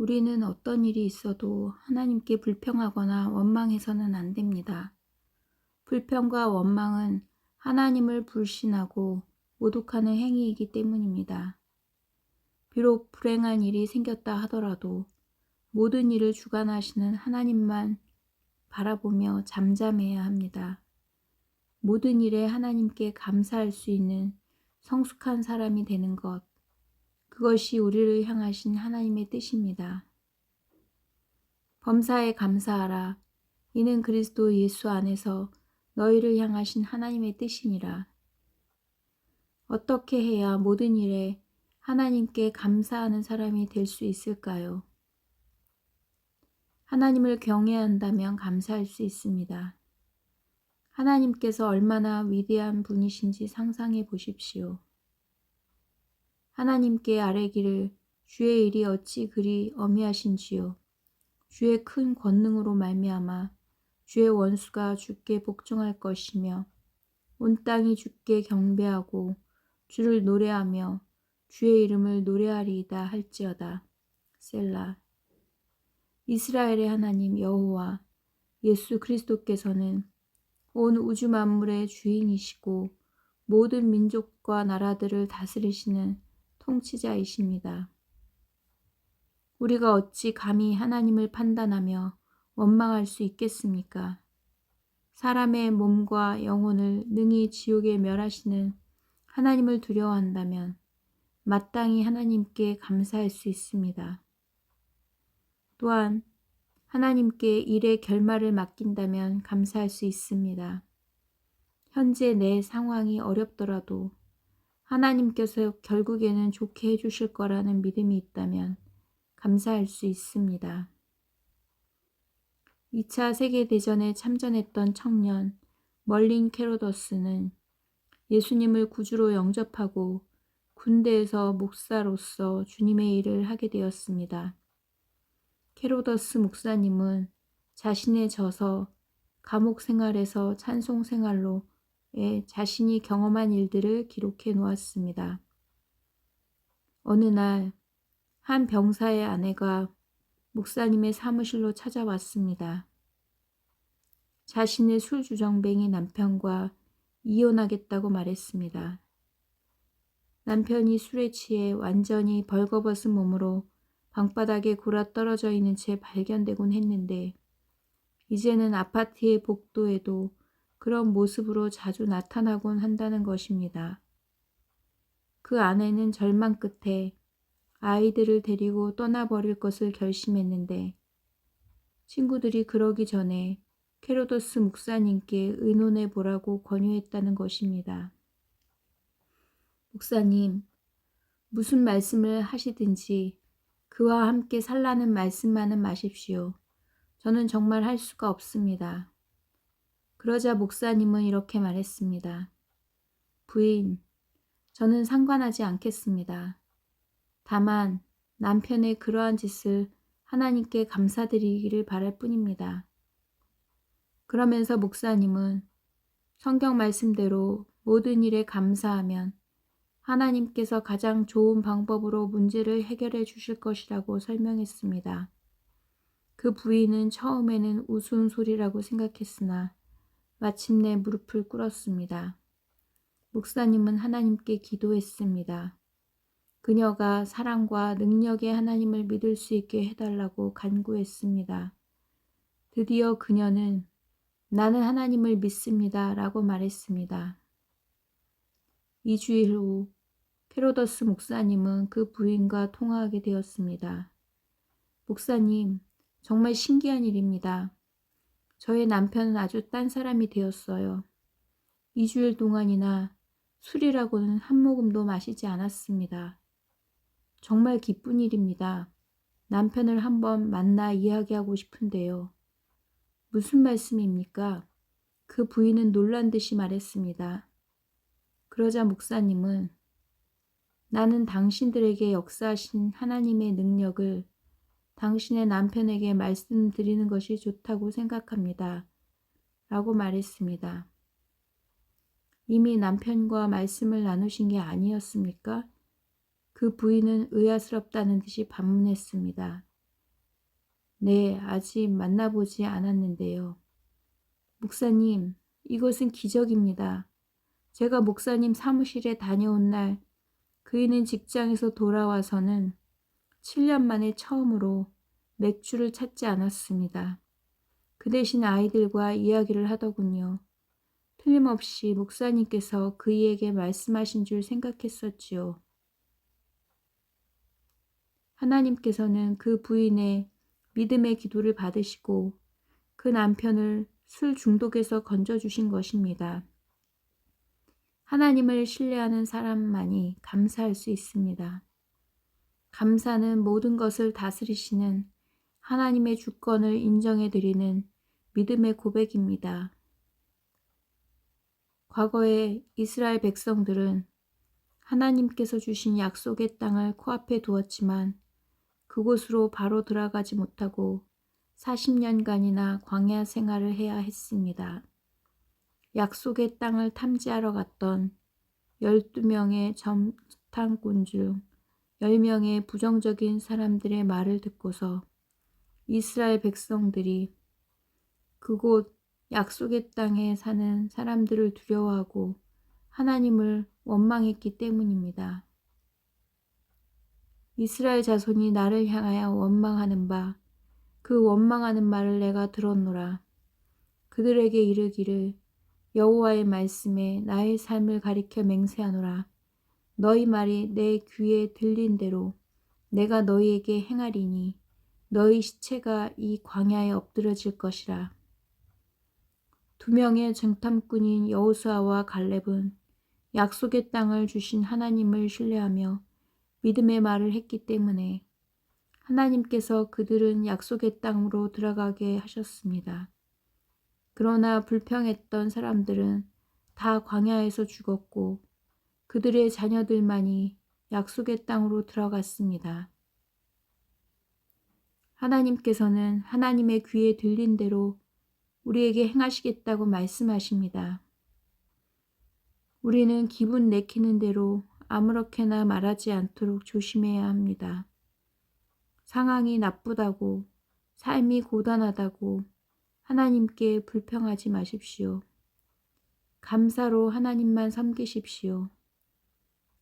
우리는 어떤 일이 있어도 하나님께 불평하거나 원망해서는 안 됩니다. 불평과 원망은 하나님을 불신하고 모독하는 행위이기 때문입니다. 비록 불행한 일이 생겼다 하더라도 모든 일을 주관하시는 하나님만 바라보며 잠잠해야 합니다. 모든 일에 하나님께 감사할 수 있는 성숙한 사람이 되는 것, 그것이 우리를 향하신 하나님의 뜻입니다. 범사에 감사하라. 이는 그리스도 예수 안에서 너희를 향하신 하나님의 뜻이니라. 어떻게 해야 모든 일에 하나님께 감사하는 사람이 될 수 있을까요? 하나님을 경외한다면 감사할 수 있습니다. 하나님께서 얼마나 위대한 분이신지 상상해 보십시오. 하나님께 아뢰기를 주의 일이 어찌 그리 어미하신지요. 주의 큰 권능으로 말미암아 주의 원수가 주께 복종할 것이며 온 땅이 주께 경배하고 주를 노래하며 주의 이름을 노래하리이다 할지어다. 셀라. 이스라엘의 하나님 여호와 예수 그리스도께서는 온 우주 만물의 주인이시고 모든 민족과 나라들을 다스리시는 통치자이십니다. 우리가 어찌 감히 하나님을 판단하며 원망할 수 있겠습니까? 사람의 몸과 영혼을 능히 지옥에 멸하시는 하나님을 두려워한다면 마땅히 하나님께 감사할 수 있습니다. 또한 하나님께 일의 결말을 맡긴다면 감사할 수 있습니다. 현재 내 상황이 어렵더라도 하나님께서 결국에는 좋게 해주실 거라는 믿음이 있다면 감사할 수 있습니다. 2차 세계대전에 참전했던 청년 멀린 캐로더스는 예수님을 구주로 영접하고 군대에서 목사로서 주님의 일을 하게 되었습니다. 캐로더스 목사님은 자신의 저서 감옥 생활에서 찬송 생활로 자신이 경험한 일들을 기록해 놓았습니다. 어느 날 한 병사의 아내가 목사님의 사무실로 찾아왔습니다. 자신의 술주정뱅이 남편과 이혼하겠다고 말했습니다. 남편이 술에 취해 완전히 벌거벗은 몸으로 방바닥에 굴러떨어져 있는 채 발견되곤 했는데 이제는 아파트의 복도에도 그런 모습으로 자주 나타나곤 한다는 것입니다. 그 아내는 절망 끝에 아이들을 데리고 떠나버릴 것을 결심했는데 친구들이 그러기 전에 캐로더스 목사님께 의논해 보라고 권유했다는 것입니다. 목사님, 무슨 말씀을 하시든지 그와 함께 살라는 말씀만은 마십시오. 저는 정말 할 수가 없습니다. 그러자 목사님은 이렇게 말했습니다. 부인, 저는 상관하지 않겠습니다. 다만 남편의 그러한 짓을 하나님께 감사드리기를 바랄 뿐입니다. 그러면서 목사님은 성경 말씀대로 모든 일에 감사하면 하나님께서 가장 좋은 방법으로 문제를 해결해 주실 것이라고 설명했습니다. 그 부인은 처음에는 우스운 소리라고 생각했으나 마침내 무릎을 꿇었습니다. 목사님은 하나님께 기도했습니다. 그녀가 사랑과 능력의 하나님을 믿을 수 있게 해달라고 간구했습니다. 드디어 그녀는 나는 하나님을 믿습니다 라고 말했습니다. 2주일 후 캐로더스 목사님은 그 부인과 통화하게 되었습니다. 목사님, 정말 신기한 일입니다. 저의 남편은 아주 딴 사람이 되었어요. 2주일 동안이나 술이라고는 한 모금도 마시지 않았습니다. 정말 기쁜 일입니다. 남편을 한번 만나 이야기하고 싶은데요. 무슨 말씀입니까? 그 부인은 놀란 듯이 말했습니다. 그러자 목사님은 나는 당신들에게 역사하신 하나님의 능력을 당신의 남편에게 말씀드리는 것이 좋다고 생각합니다. 라고 말했습니다. 이미 남편과 말씀을 나누신 게 아니었습니까? 그 부인은 의아스럽다는 듯이 반문했습니다. 네, 아직 만나보지 않았는데요. 목사님, 이것은 기적입니다. 제가 목사님 사무실에 다녀온 날 그이는 직장에서 돌아와서는 7년 만에 처음으로 맥주를 찾지 않았습니다. 그 대신 아이들과 이야기를 하더군요. 틀림없이 목사님께서 그이에게 말씀하신 줄 생각했었지요. 하나님께서는 그 부인의 믿음의 기도를 받으시고 그 남편을 술 중독에서 건져주신 것입니다. 하나님을 신뢰하는 사람만이 감사할 수 있습니다. 감사는 모든 것을 다스리시는 하나님의 주권을 인정해드리는 믿음의 고백입니다. 과거에 이스라엘 백성들은 하나님께서 주신 약속의 땅을 코앞에 두었지만 그곳으로 바로 들어가지 못하고 40년간이나 광야 생활을 해야 했습니다. 약속의 땅을 탐지하러 갔던 12명의 정탐꾼 중 10명의 부정적인 사람들의 말을 듣고서 이스라엘 백성들이 그곳 약속의 땅에 사는 사람들을 두려워하고 하나님을 원망했기 때문입니다. 이스라엘 자손이 나를 향하여 원망하는 바 그 원망하는 말을 내가 들었노라. 그들에게 이르기를 여호와의 말씀에 나의 삶을 가리켜 맹세하노라. 너희 말이 내 귀에 들린 대로 내가 너희에게 행하리니 너희 시체가 이 광야에 엎드러질 것이라. 2명의 정탐꾼인 여호수아와 갈렙은 약속의 땅을 주신 하나님을 신뢰하며 믿음의 말을 했기 때문에 하나님께서 그들은 약속의 땅으로 들어가게 하셨습니다. 그러나 불평했던 사람들은 다 광야에서 죽었고 그들의 자녀들만이 약속의 땅으로 들어갔습니다. 하나님께서는 하나님의 귀에 들린 대로 우리에게 행하시겠다고 말씀하십니다. 우리는 기분 내키는 대로 아무렇게나 말하지 않도록 조심해야 합니다. 상황이 나쁘다고, 삶이 고단하다고 하나님께 불평하지 마십시오. 감사로 하나님만 섬기십시오.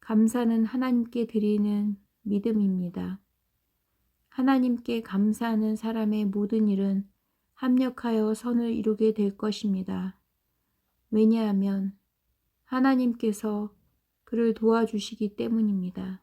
감사는 하나님께 드리는 믿음입니다. 하나님께 감사하는 사람의 모든 일은 합력하여 선을 이루게 될 것입니다. 왜냐하면 하나님께서 그를 도와주시기 때문입니다.